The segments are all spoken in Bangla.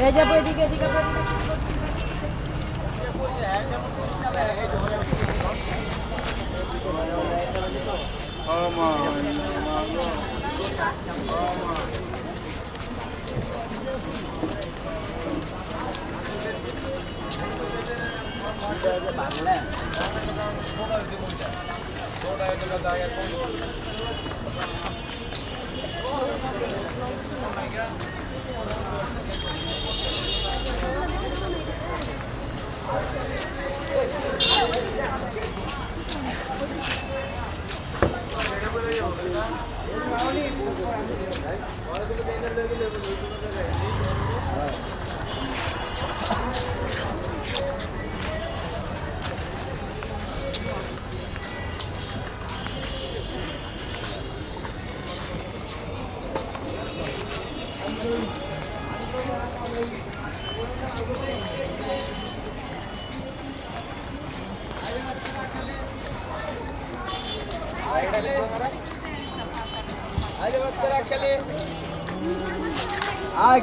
এই যাবো এদিকে এদিকে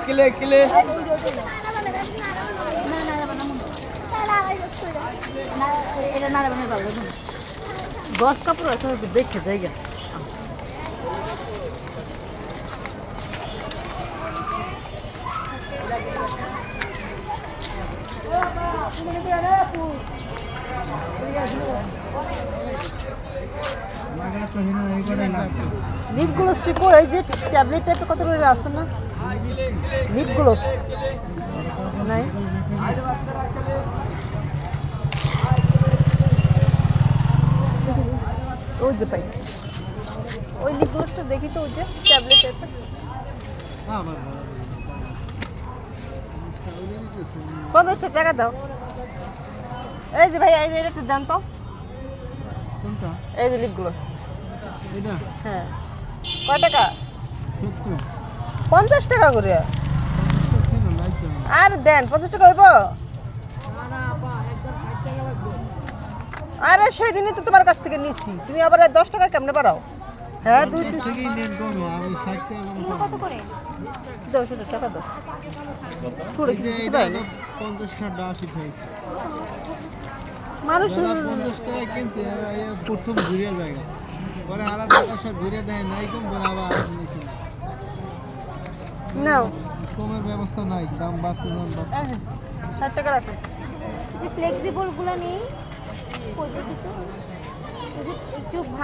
কিলে কিলে বস কাপড় আছে দেখে জায়গা লিপ গ্লোস ঠিক ওই যে ট্যাবলেট টাইপের কত করে আছে না লিপ গ্লোস নাই ওই যে পাইছি ওই লিপ গ্লোসটা দেখি তো ওই যে ট্যাবলেট টাইপের কত টাকা দাও এই যে ভাই এই যে এটা একটু দেন তো কোনটা এই যে লিপ গ্লোস এটা হ্যাঁ কয় টাকা 50 টাকা করে আর দেন 50 টাকা হইব আরে সেদিনই তো তোমার কাছ থেকে নিছি তুমি আবার 10 টাকা কেমনে পারাও হ্যাঁ দুই থেকেই নেন কম আমি 60 টাকা কত করে 200 টাকা দাও পুরো কি ভাই 50 টাকা 80 হইছে মানুষ 50 টাকা কিনছে আর প্রথম ঘুরে যায় পরে আলাদা টাকা সব ঘুরে দেয় নাই কম পরে আবার নিছি নাও কমের ব্যবস্থা নাই দাম বাড়ছে না 60 টাকা রাখো যে ফ্লেক্সিবল গুলো নেই কই দিছো একটু